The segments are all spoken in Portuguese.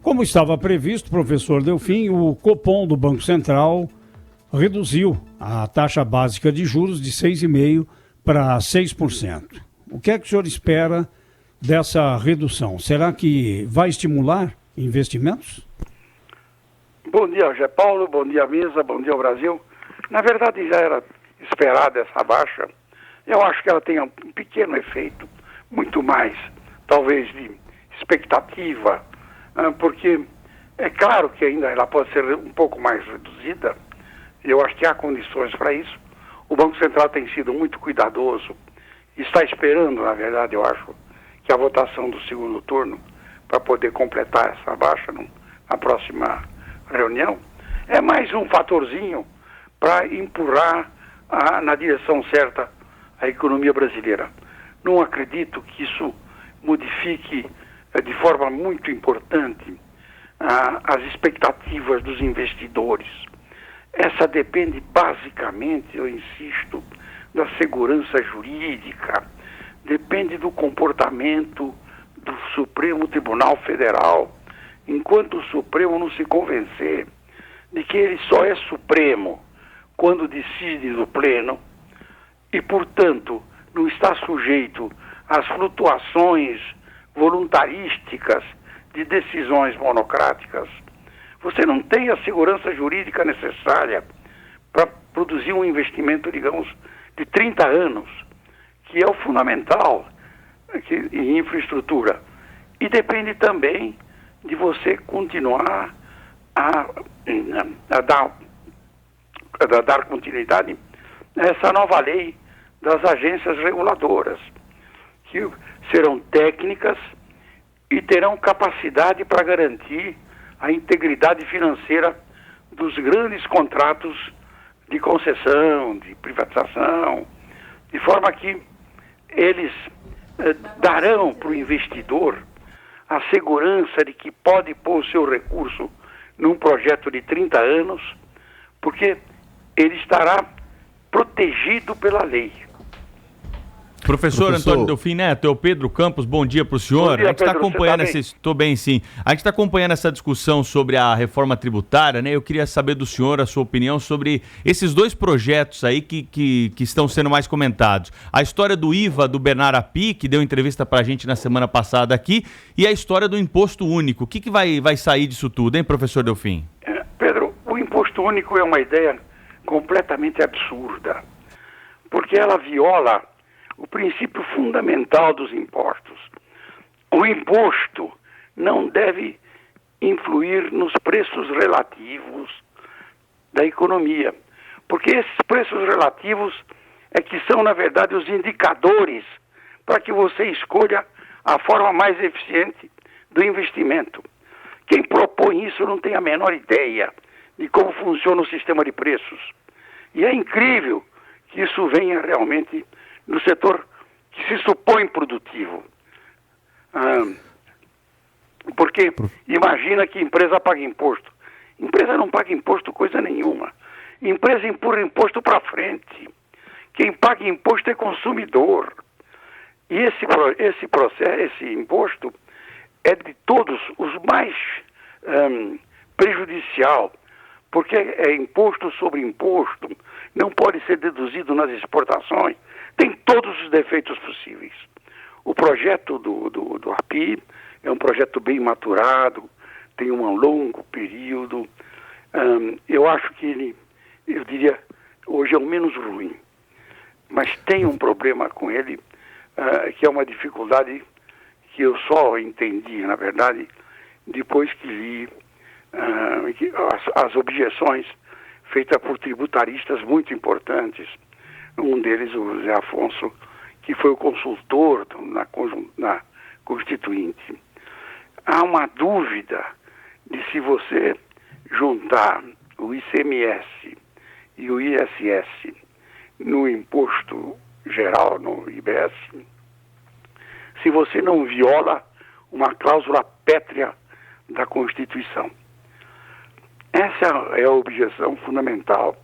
Como estava previsto, professor Delfim, o Copom do Banco Central reduziu a taxa básica de juros de 6,5% para 6%. O que é que o senhor espera dessa redução? Será que vai estimular investimentos? Bom dia, José Paulo, bom dia, mesa, bom dia, Brasil. Na verdade, já era esperada essa baixa. Eu acho que ela tem um pequeno efeito, muito mais, talvez, de expectativa, porque é claro que ainda ela pode ser um pouco mais reduzida. Eu acho que há condições para isso. O Banco Central tem sido muito cuidadoso, está esperando, na verdade, eu acho, que a votação do segundo turno, para poder completar essa baixa na próxima reunião, é mais um fatorzinho para empurrar na direção certa a economia brasileira. Não acredito que isso modifique de forma muito importante as expectativas dos investidores. Essa depende basicamente, eu insisto, da segurança jurídica, depende do comportamento do Supremo Tribunal Federal. Enquanto o Supremo não se convencer de que ele só é Supremo quando decide no pleno e, portanto, não está sujeito às flutuações voluntarísticas de decisões monocráticas, você não tem a segurança jurídica necessária para produzir um investimento, digamos, de 30 anos, que é o fundamental em infraestrutura. E depende também de você continuar a dar continuidade a essa nova lei das agências reguladoras, que serão técnicas e terão capacidade para garantir a integridade financeira dos grandes contratos de concessão, de privatização, de forma que eles darão para o investidor a segurança de que pode pôr o seu recurso num projeto de 30 anos, porque ele estará protegido pela lei. Professor Antônio Delfim Neto, é o Pedro Campos, bom dia para o senhor. Bom dia, a gente está acompanhando Estou bem, sim. A gente está acompanhando essa discussão sobre a reforma tributária, né? Eu queria saber do senhor a sua opinião sobre esses dois projetos aí que estão sendo mais comentados. A história do IVA do Bernardo Api, que deu entrevista para a gente na semana passada aqui, e a história do imposto único. O que vai sair disso tudo, hein, professor Delfim? Pedro, o imposto único é uma ideia completamente absurda, porque ela viola o princípio fundamental dos impostos. O imposto não deve influir nos preços relativos da economia, porque esses preços relativos é que são, na verdade, os indicadores para que você escolha a forma mais eficiente do investimento. Quem propõe isso não tem a menor ideia de como funciona o sistema de preços. E é incrível que isso venha realmente no setor que se supõe produtivo. Porque imagina que empresa paga imposto. Empresa não paga imposto coisa nenhuma. Empresa empurra imposto para frente. Quem paga imposto é consumidor. E esse imposto é de todos os mais prejudicial, porque é imposto sobre imposto, não pode ser deduzido nas exportações, tem todos os defeitos possíveis. O projeto do API é um projeto bem maturado, tem um longo período. Eu acho que ele, eu diria, hoje é o menos ruim. Mas tem um problema com ele, que é uma dificuldade que eu só entendi, na verdade, depois que li as objeções feitas por tributaristas muito importantes. Um deles, o Zé Afonso, que foi o consultor na Constituinte. Há uma dúvida de se você juntar o ICMS e o ISS no imposto geral, no IBS, se você não viola uma cláusula pétrea da Constituição. Essa é a objeção fundamental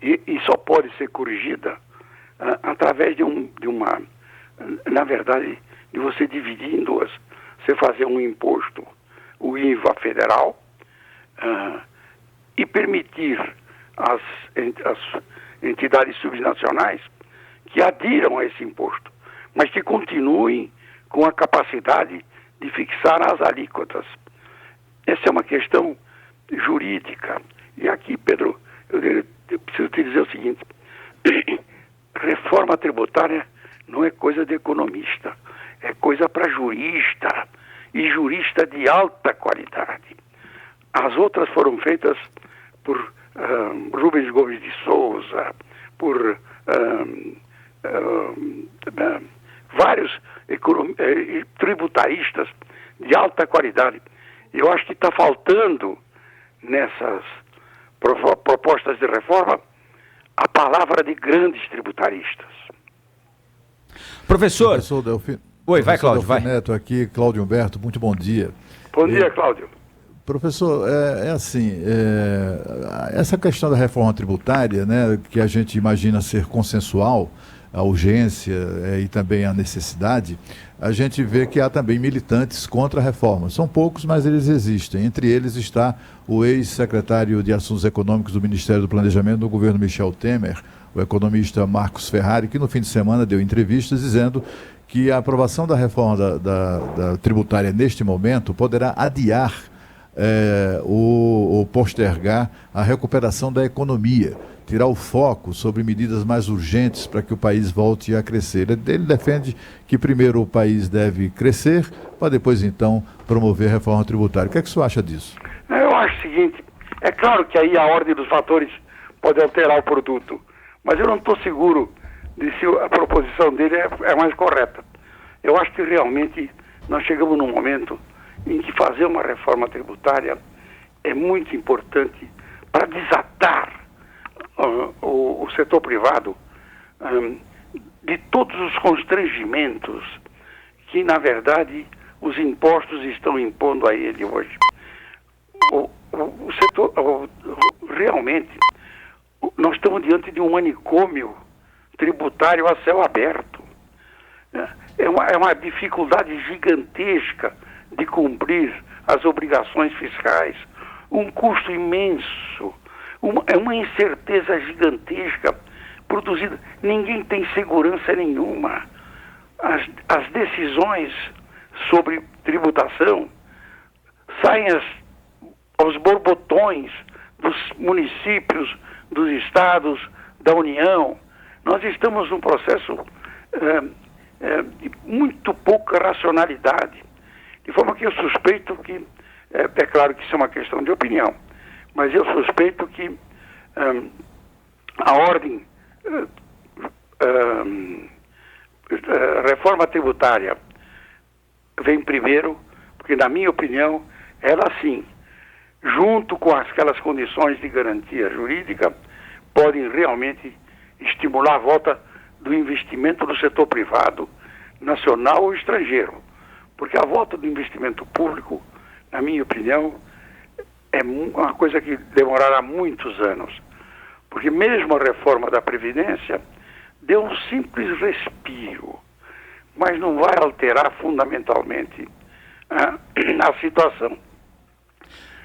e só pode ser corrigida através de uma, na verdade, de você dividir em duas. Você fazer um imposto IVA federal e permitir às entidades subnacionais que adiram a esse imposto, mas que continuem com a capacidade de fixar as alíquotas. Essa é uma questão jurídica. E aqui, Pedro, eu preciso te dizer o seguinte: reforma tributária não é coisa de economista, é coisa para jurista, e jurista de alta qualidade. As outras foram feitas por Rubens Gomes de Souza, por vários tributaristas de alta qualidade. Eu acho que está faltando nessas propostas de reforma a palavra de grandes tributaristas. Professor Delfim. Oi, vai, Cláudio, vai. Neto aqui, Cláudio Humberto, muito bom dia. Bom dia, Cláudio. Professor, essa questão da reforma tributária, né, que a gente imagina ser consensual, a urgência e também a necessidade, a gente vê que há também militantes contra a reforma. São poucos, mas eles existem. Entre eles está o ex-secretário de Assuntos Econômicos do Ministério do Planejamento do governo Michel Temer, o economista Marcos Ferrari, que no fim de semana deu entrevistas dizendo que a aprovação da reforma da tributária neste momento poderá adiar ou postergar a recuperação da economia, tirar o foco sobre medidas mais urgentes para que o país volte a crescer. Ele defende que primeiro o país deve crescer, para depois então promover a reforma tributária. O que é que o senhor acha disso? Eu acho o seguinte: é claro que aí a ordem dos fatores pode alterar o produto, mas eu não estou seguro de se a proposição dele é mais correta. Eu acho que realmente nós chegamos num momento em que fazer uma reforma tributária é muito importante para desatar o setor privado de todos os constrangimentos que, na verdade, os impostos estão impondo a ele hoje. O setor, realmente, nós estamos diante de um manicômio tributário a céu aberto. É uma dificuldade gigantesca de cumprir as obrigações fiscais, um custo imenso, é uma incerteza gigantesca produzida. Ninguém tem segurança nenhuma. As decisões sobre tributação saem aos borbotões dos municípios, dos estados, da União. Nós estamos num processo de muito pouca racionalidade. De forma que eu suspeito que, é claro que isso é uma questão de opinião, mas eu suspeito que a ordem reforma tributária vem primeiro, porque, na minha opinião, ela sim, junto com aquelas condições de garantia jurídica, podem realmente estimular a volta do investimento do setor privado, nacional ou estrangeiro. Porque a volta do investimento público, na minha opinião, é uma coisa que demorará muitos anos. Porque mesmo a reforma da Previdência deu um simples respiro, mas não vai alterar fundamentalmente a situação.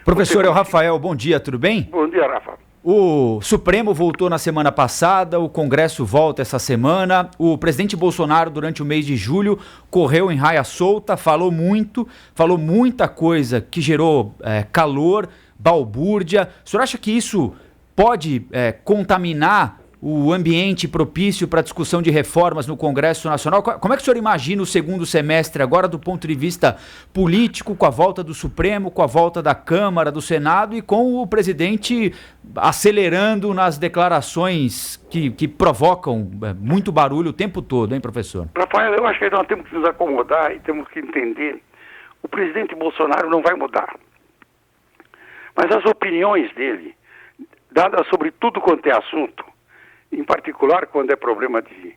Professor, é o Rafael, bom dia, tudo bem? Bom dia, Rafa. O Supremo voltou na semana passada, o Congresso volta essa semana. O presidente Bolsonaro, durante o mês de julho, correu em raia solta, falou muita coisa que gerou calor, balbúrdia. O senhor acha que isso pode contaminar o ambiente propício para a discussão de reformas no Congresso Nacional? Como é que o senhor imagina o segundo semestre agora do ponto de vista político, com a volta do Supremo, com a volta da Câmara, do Senado e com o presidente acelerando nas declarações que provocam muito barulho o tempo todo, hein, professor? Rafael, eu acho que nós temos que nos acomodar e temos que entender: o presidente Bolsonaro não vai mudar. Mas as opiniões dele, dadas sobre tudo quanto é assunto, em particular quando é problema de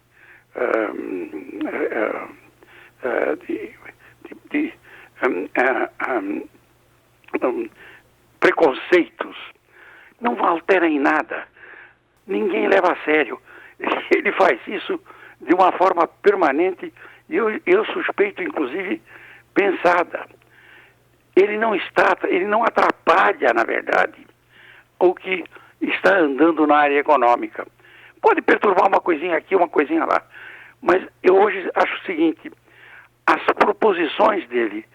preconceitos, não altera em nada. Ninguém leva a sério. Ele faz isso de uma forma permanente e eu suspeito, inclusive, pensada. ele não atrapalha, na verdade, o que está andando na área econômica. Pode perturbar uma coisinha aqui, uma coisinha lá. Mas eu hoje acho o seguinte, as proposições dele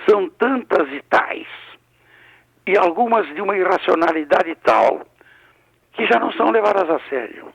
são tantas e tais, e algumas de uma irracionalidade tal, que já não são levadas a sério.